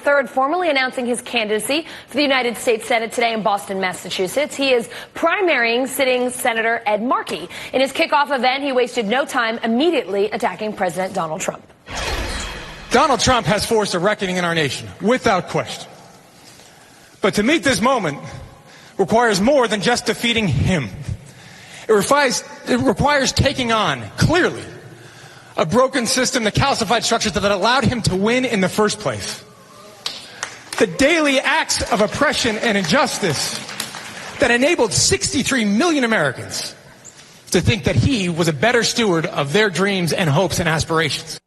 III formally announcing his candidacy for the United States Senate today in Boston, Massachusetts. He is primarying sitting Senator Ed Markey. In his kickoff event, he wasted no time immediately attacking President Donald Trump. Donald Trump has forced a reckoning in our nation, without question. But to meet this moment requires more than just defeating him. It requires taking on, clearly, a broken system, the calcified structures that allowed him to win in the first place. The daily acts of oppression and injustice that enabled 63 million Americans to think that he was a better steward of their dreams and hopes and aspirations.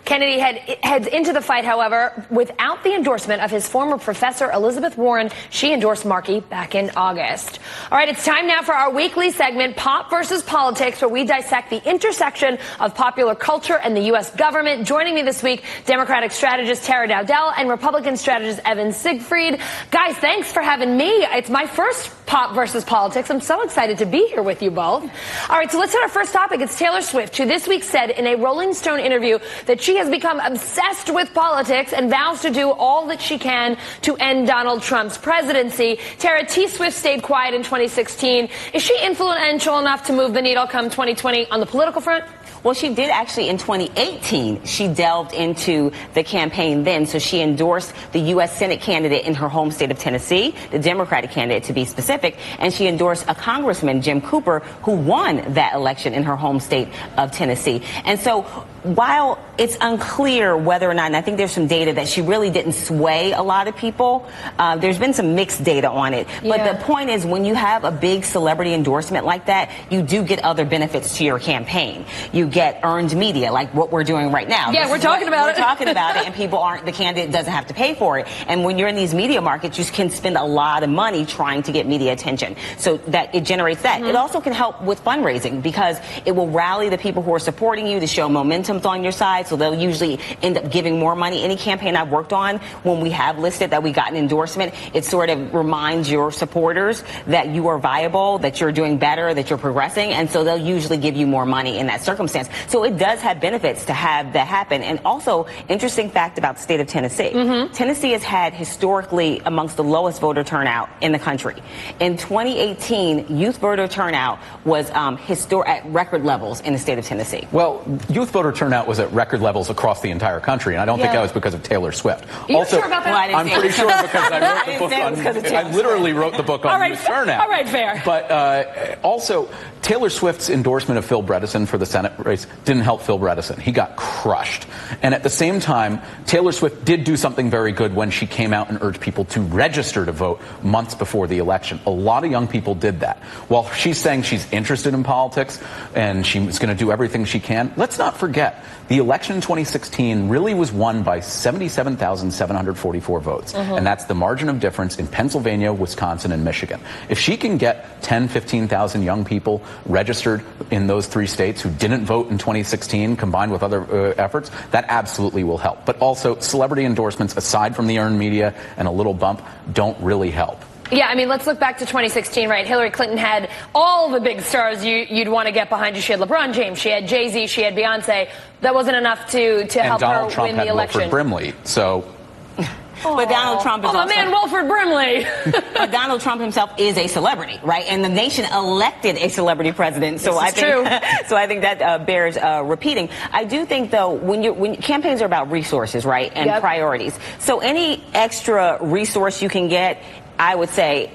Kennedy heads into the fight, however, without the endorsement of his former professor, Elizabeth Warren. She endorsed Markey back in August. All right, it's time now for our weekly segment, Pop versus Politics, where we dissect the intersection of popular culture and the U.S. government. Joining me this week, Democratic strategist Tara Dowdell and Republican strategist Evan Siegfried. Guys, thanks for having me. It's my first Pop versus Politics. I'm so excited to be here with you both. All right, so let's hit our first topic. It's Taylor Swift, who this week said in a Rolling Stone interview that she has become obsessed with politics and vows to do all that she can to end Donald Trump's presidency. Tara, T. Swift stayed quiet in 2016. Is she influential enough to move the needle come 2020 on the political front? Well, she did actually in 2018. She delved into the campaign then. So she endorsed the U.S. Senate candidate in her home state of Tennessee, the Democratic candidate to be specific. And she endorsed a congressman, Jim Cooper, who won that election in her home state of Tennessee. And so while it's unclear whether or not, and I think there's some data that she really didn't sway a lot of people, there's been some mixed data on it. But the point is, when you have a big celebrity endorsement like that, you do get other benefits to your campaign. You get earned media, like what we're doing right now. Yeah, we're talking about it. We're talking about it, and people aren't, the candidate doesn't have to pay for it. And when you're in these media markets, you can spend a lot of money trying to get media attention. So that it generates that. It also can help with fundraising because it will rally the people who are supporting you to show momentum on your side, so they'll usually end up giving more money. Any campaign I've worked on, when we have listed that we got an endorsement, it sort of reminds your supporters that you are viable, that you're doing better, that you're progressing, and so they'll usually give you more money in that circumstance. So it does have benefits to have that happen. And also, interesting fact about the state of Tennessee. Tennessee has had historically amongst the lowest voter turnout in the country. In 2018, youth voter turnout was at record levels in the state of Tennessee. Well, youth voter turnout was at record levels across the entire country, and I don't think that was because of Taylor Swift. Are you sure about that? Well, I'm pretty sure because I wrote the book on. I literally wrote the book on youth turnout. All right, fair. But also, Taylor Swift's endorsement of Phil Bredesen for the Senate race didn't help Phil Bredesen. He got crushed. And at the same time, Taylor Swift did do something very good when she came out and urged people to register to vote months before the election. A lot of young people did that. While she's saying she's interested in politics and she's going to do everything she can, let's not forget the election in 2016 really was won by 77,744 votes. And that's the margin of difference in Pennsylvania, Wisconsin, and Michigan. If she can get 10, 15,000 young people registered in those three states who didn't vote in 2016, combined with other efforts, that absolutely will help. But also, celebrity endorsements, aside from the earned media and a little bump, don't really help. Yeah, I mean, let's look back to 2016, right? Hillary Clinton had all the big stars you'd want to get behind you. She had LeBron James, she had Jay-Z, she had Beyonce. That wasn't enough to help Donald her Trump win the had election. Wilford Brimley, so... But Donald Trump is my man Wilford Brimley. But Donald Trump himself is a celebrity, right? And the nation elected a celebrity president. So I think that bears repeating. I do think, though, when campaigns are about resources, right, and priorities. So any extra resource you can get, I would say,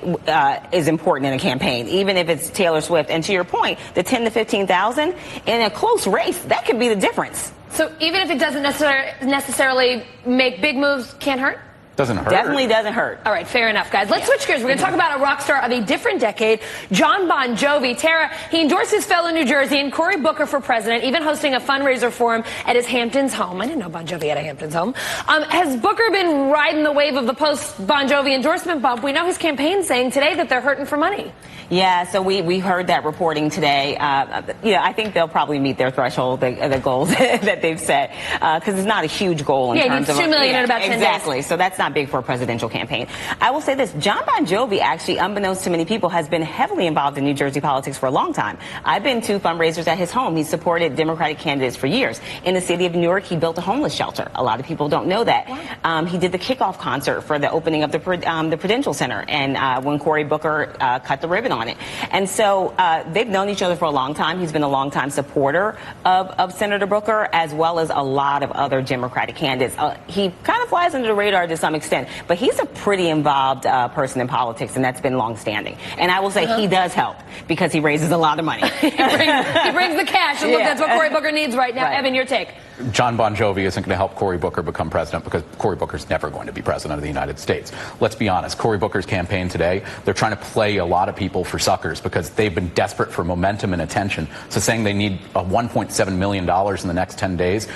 is important in a campaign, even if it's Taylor Swift. And to your point, the 10 to 15,000 in a close race, that could be the difference. So even if it doesn't necessarily make big moves, can't hurt? Doesn't hurt. Definitely doesn't hurt. All right, fair enough, guys. Let's switch gears. We're going to talk about a rock star of a different decade, Jon Bon Jovi. Tara, he endorsed his fellow New Jerseyan Cory Booker for president, even hosting a fundraiser for him at his Hamptons home. I didn't know Bon Jovi had a Hamptons home. Has Booker been riding the wave of the post-Bon Jovi endorsement bump? We know his campaign's saying today that they're hurting for money. Yeah, so we heard that reporting today. I think they'll probably meet their threshold, the goals that they've set, because it's not a huge goal in terms of... $2 million in about 10 days. Exactly, so that's not big for a presidential campaign. I will say this, John Bon Jovi, actually, unbeknownst to many people, has been heavily involved in New Jersey politics for a long time. I've been to fundraisers at his home. He's supported Democratic candidates for years. In the city of New York, he built a homeless shelter. A lot of people don't know that. Wow. He did the kickoff concert for the opening of the Prudential Center, and when Cory Booker cut the ribbon on it. And so they've known each other for a long time. He's been a longtime supporter of Senator Booker, as well as a lot of other Democratic candidates. He kind of flies under the radar to some extent, but he's a pretty involved person in politics, and that's been long-standing. And I will say he does help because he raises a lot of money. he brings the cash, and look, that's what Cory Booker needs right now. Right. Evan, your take. John Bon Jovi isn't going to help Cory Booker become president because Cory Booker's never going to be president of the United States. Let's be honest. Cory Booker's campaign today, they're trying to play a lot of people for suckers because they've been desperate for momentum and attention. So saying they need $1.7 million in the next 10 days,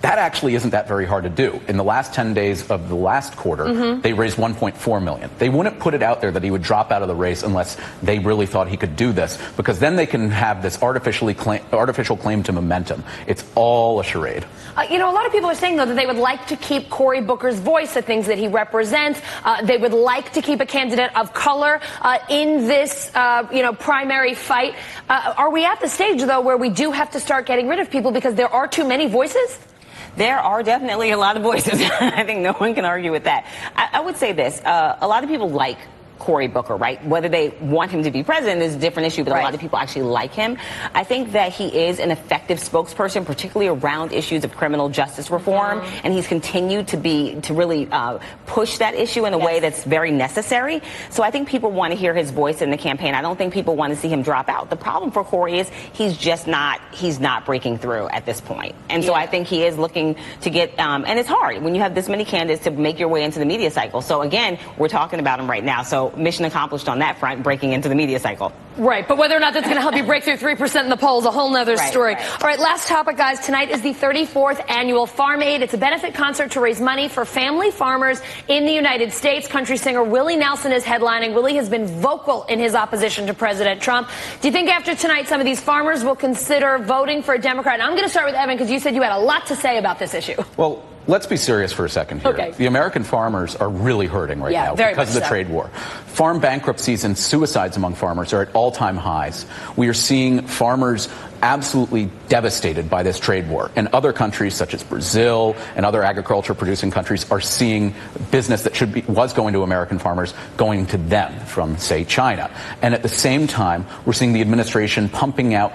that actually isn't that very hard to do. In the last 10 days of the last quarter, they raised $1.4 million. They wouldn't put it out there that he would drop out of the race unless they really thought he could do this, because then they can have this artificial claim to momentum. It's all a charade. You know, a lot of people are saying, though, that they would like to keep Cory Booker's voice, the things that he represents. They would like to keep a candidate of color in this, primary fight. Are we at the stage, though, where we do have to start getting rid of people because there are too many voices? There are definitely a lot of voices. I think no one can argue with that. I would say this. A lot of people like Cory Booker, right? Whether they want him to be president is a different issue, but a lot of people actually like him. I think that he is an effective spokesperson, particularly around issues of criminal justice reform, and he's continued to really push that issue in a way that's very necessary. So I think people want to hear his voice in the campaign. I don't think people want to see him drop out. The problem for Cory is he's not breaking through at this point. And so I think he is looking to get, and it's hard when you have this many candidates to make your way into the media cycle. So again, we're talking about him right now. So mission accomplished on that front, breaking into the media cycle. Right, but whether or not that's going to help you break through 3% in the polls, a whole nother story. All right, last topic, guys. Tonight is the 34th annual Farm Aid. It's a benefit concert to raise money for family farmers in the United States. Country singer Willie Nelson is headlining. Willie has been vocal in his opposition to President Trump. Do you think after tonight some of these farmers will consider voting for a Democrat? And I'm going to start with Evan because you said you had a lot to say about this issue. Well, let's be serious for a second here. Okay. The American farmers are really hurting right now because of the trade war. Farm bankruptcies and suicides among farmers are at all-time highs. We are seeing farmers absolutely devastated by this trade war. And other countries such as Brazil and other agriculture-producing countries are seeing business that was going to American farmers going to them from, say, China. And at the same time, we're seeing the administration pumping out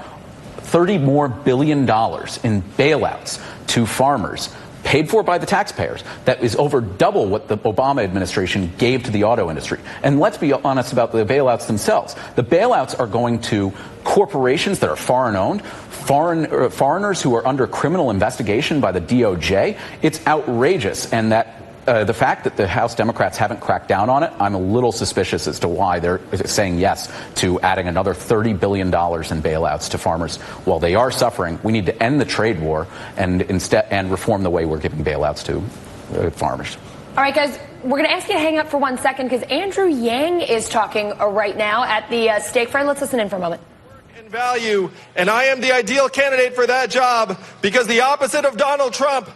$30 billion in bailouts to farmers, paid for by the taxpayers. That is over double what the Obama administration gave to the auto industry. And let's be honest about the bailouts themselves. The bailouts are going to corporations that are foreign-owned, foreigners who are under criminal investigation by the DOJ. It's outrageous. And that the fact that the House Democrats haven't cracked down on it, I'm a little suspicious as to why they're saying yes to adding another $30 billion in bailouts to farmers. While they are suffering, we need to end the trade war and reform the way we're giving bailouts to farmers. All right, guys, we're going to ask you to hang up for 1 second because Andrew Yang is talking right now at the Steak Fair. Let's listen in for a moment. Value, and I am the ideal candidate for that job because the opposite of Donald Trump,